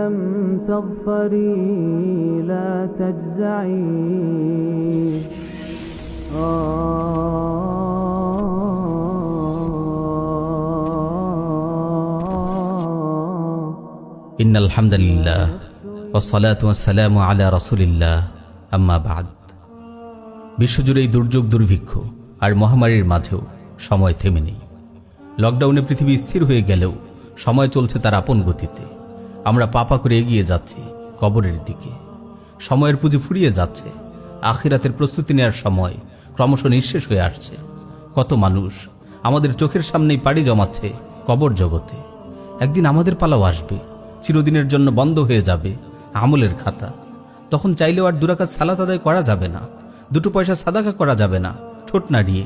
لم تظفري لا تجزعي إن الحمد لله والصلاة والسلام على رسول الله أما بعد বিশ্বজুড়ে এই দুর্যোগ দুর্ভিক্ষ আর মহামারীর মাঝেও সময় থেমে নেই। লকডাউনে পৃথিবী স্থির হয়ে গেলেও সময় চলছে তার আপন গতিতে। আমরা পাপা করে এগিয়ে যাচ্ছি কবরের দিকে। সময়ের পুঁজি ফুরিয়ে যাচ্ছে। আখিরাতের প্রস্তুতি নেওয়ার সময় ক্রমশ নিঃশেষ হয়ে আসছে। কত মানুষ আমাদের চোখের সামনেই পাড়ি জমাচ্ছে কবর জগতে। একদিন আমাদের পালাও আসবে। চিরদিনের জন্য বন্ধ হয়ে যাবে আমলের খাতা। তখন চাইলেও আর দুরাকাত সালাত আদায় করা যাবে না, দুটো পয়সা সাদাকা করা যাবে না। ঠোঁট নাড়িয়ে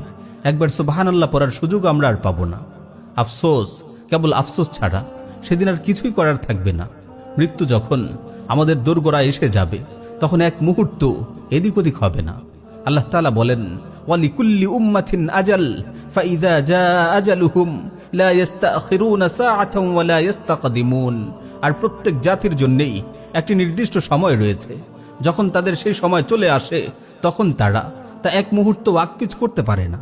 একবার সুবহানাল্লাহ পড়ার সুযোগ আমরা আর পাবো না। আফসোস, কেবল আফসোস ছাড়া সেদিন আর কিছুই করার থাকবে না। মৃত্যু যখন আমাদের দোরগোড়ায় এসে যাবে, তখন এক মুহূর্ত এদিক ওদিক হবে না। আল্লাহ তাআলা বলেন, ওয়ালিকুল্লি উম্মাতিন আজাল ফাইযা জাআ আজালুহুম লা ইস্তাখিরুনা সাআতান ওয়া লা ইস্তাকদিমুন। আর প্রত্যেক জাতির জন্যই একটি নির্দিষ্ট সময় রয়েছে। যখন তাদের সেই সময় চলে আসে, তখন তারা তা এক মুহূর্ত আগ-পিছ করতে পারে না।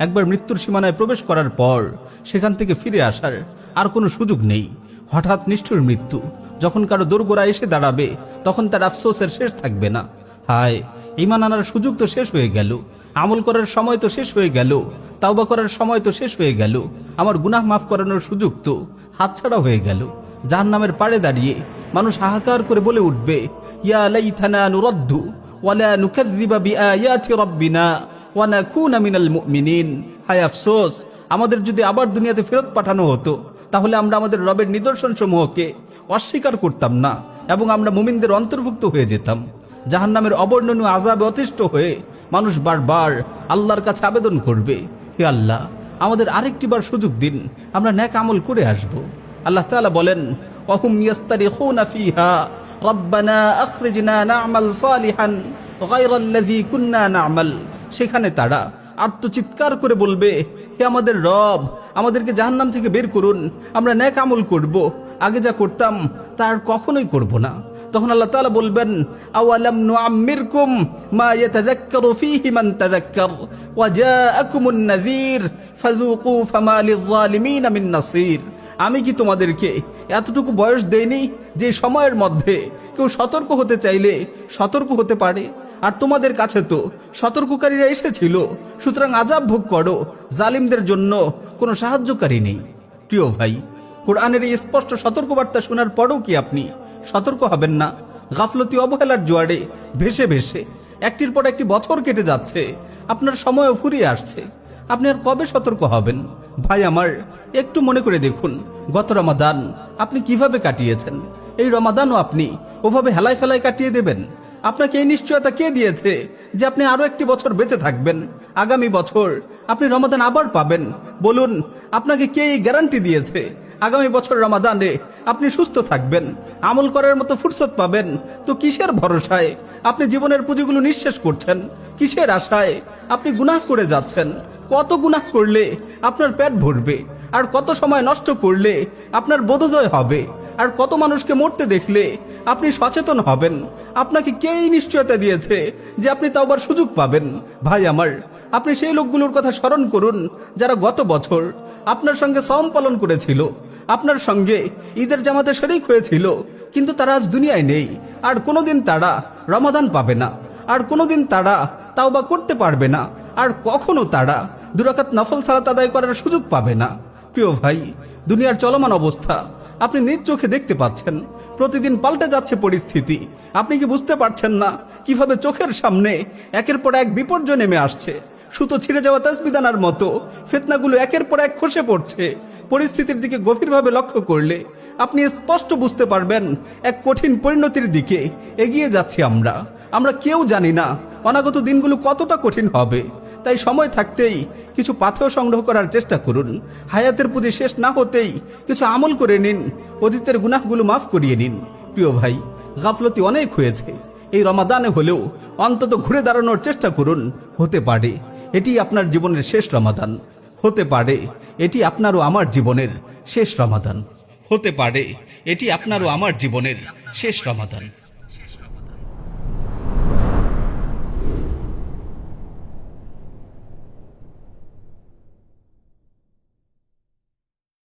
একবার মৃত্যুর সীমানায় প্রবেশ করার পর সেখান থেকে ফিরে আসার আর কোনো সুযোগ নেই। হঠাৎ নিষ্ঠুর মৃত্যু যখন কারো দোরগোড়ায় এসে দাঁড়াবে, তখন তার আফসোসের শেষ থাকবে না। হায়, ঈমান আনার সুযোগ তো শেষ হয়ে গেল, আমল করার সময় তো শেষ হয়ে গেল, তাওবা করার সময় তো শেষ হয়ে গেল, আমার গুনাহ মাফ করানোর সুযোগ তো হাতছাড়া হয়ে গেল। জাহান্নামের পাড়ে দাঁড়িয়ে মানুষ হাহাকার করে বলে উঠবে, ইয়া লাইতানা নুরাদ্দু ওয়া লা নুকাযযিবা বিআয়াতি রাব্বিনা ওয়া নাকুনা মিনাল মুমিনিন। হায় আফসোস, আমাদের যদি আবার দুনিয়াতে ফেরত পাঠানো হতো, তাহলে আমরা আমাদের রবের নিদর্শন সমূহকে অস্বীকার করতাম না এবং আমরা মুমিনদের অন্তর্ভুক্ত হয়ে যেতাম। জাহান্নামের অবর্ণনীয় আযাবে অতিষ্ঠ হয়ে মানুষ বারবার আল্লাহর কাছে আবেদন করবে, হে আল্লাহ, আমাদের আরেকটিবার সুযোগ দিন, আমরা নেক আমল করে আসব। আল্লাহ তাআলা বলেন, ওয়াহুম ইয়াস্তারিখুনা ফিহা রাব্বানা আখরিজনা না'মাল সালিহান গায়রাল্লাযী কুন্না না'মাল। সেখানে তারা আর্তচিৎকার করে বলবে, হে আমাদের রব, আমাদেরকে জাহান্নাম থেকে বের করুন, আমরা নেক আমল করব, আগে যা করতাম তা আর কখনোই করব না। তখন আল্লাহ তাআলা বলবেন, আওয়ালাম নুআম্মিরকুম মা ইয়াতাযাক্কারু ফীহি মান তাযাক্কার ওয়া জাআকুমুন নাযীর ফাযুকু ফামা লিয-যালিমিনা মিন নাসীর। আমি কি তোমাদেরকে এতটুকু বয়স দেইনি যে সময়ের মধ্যে কেউ সতর্ক হতে চাইলে সতর্ক হতে পারে? আর তোমাদের কাছে তো সতর্ককারীরা এসেছিল, সুতরাং আযাব ভোগ করো, জালিমদের জন্য কোনো সাহায্যকারী নেই। প্রিয় ভাই, কোরআনের এই স্পষ্ট সতর্কবার্তা শোনার পরেও কি আপনি সতর্ক হবেন না? গাফলতি অবহেলার জোয়ারে ভেসে ভেসে একটির পর একটি বছর কেটে যাচ্ছে, আপনার সময়ও ফুরিয়ে আসছে। আপনি আর কবে সতর্ক হবেন? ভাই আমার, একটু মনে করে দেখুন, গত রমাদান আপনি কিভাবে কাটিয়েছেন? এই রমাদানও আপনি ওভাবে হেলায় ফেলায় কাটিয়ে দেবেন? আপনাকে এই নিশ্চয়তা কে দিয়েছে যে আপনি আরো একটি বছর বেঁচে থাকবেন? আগামী বছর আপনি রমাদান আবার পাবেন? বলুন, আপনাকে কে এই গ্যারান্টি দিয়েছে আগামী বছর রমাদানে আপনি সুস্থ থাকবেন, আমল করার মতো ফুরসত পাবেন? তো কিসের ভরসায় আপনি জীবনের পুঁজিগুলো নিঃশেষ করছেন? কিসের আশায় আপনি গুনাহ করে যাচ্ছেন? কত গুনাহ করলে আপনার পেট ভরবে? আর কত সময় নষ্ট করলে আপনার বোধোদয় হবে? আর কত মানুষকে মরতে দেখলে আপনি সচেতন হবেন? আপনাকে কে এই নিশ্চয়তা দিয়েছে যে আপনি তাওবার সুযোগ পাবেন? ভাই আমার, আপনি সেই লোকগুলোর কথা স্মরণ করুন যারা গত বছর আপনার সঙ্গে সওম পালন করেছিল, আপনার সঙ্গে ঈদের জামাতে শরীক হয়েছিল, কিন্তু তারা আজ দুনিয়ায় নেই। আর কোনোদিন তারা রমাদান পাবে না, আর কোনোদিন তারা তাওবা করতে পারবে না, আর কখনো তারা দুরাকাত নফল সালাত আদায় করার সুযোগ পাবে না। প্রিয় ভাই, দুনিয়ার চলমান অবস্থা আপনি নিজ চোখে দেখতে পাচ্ছেন। প্রতিদিন পাল্টে যাচ্ছে পরিস্থিতি। আপনি কি বুঝতে পারছেন না কিভাবে চোখের সামনে একের পর এক বিপর্যয় নেমে আসছে? সুতো ছিঁড়ে যাওয়া তাসবিদানার মতো ফিতনাগুলো একের পর এক খসে পড়ছে। পরিস্থিতির দিকে গভীরভাবে লক্ষ্য করলে আপনি স্পষ্ট বুঝতে পারবেন এক কঠিন পরিণতির দিকে এগিয়ে যাচ্ছি আমরা কেউ জানি না অনাগত দিনগুলো কতটা কঠিন হবে। তাই সময় থাকতেই কিছু পাথেয় সংগ্রহ করার চেষ্টা করুন। হায়াতের পুঁজি শেষ না হতেই কিছু আমল করে নিন, অতীতের গুনাহগুলো মাফ করিয়ে নিন। প্রিয় ভাই, গাফলতি অনেক হয়েছে। এই রমাদানে হলেও অন্তত ঘুরে দাঁড়ানোর চেষ্টা করুন। হতে পারে এটি আপনার জীবনের শেষ রমাদান, হতে পারে এটি আপনার ও আমার জীবনের শেষ রমাদান। হতে পারে এটি আপনার ও আমার জীবনের শেষ রমাদান।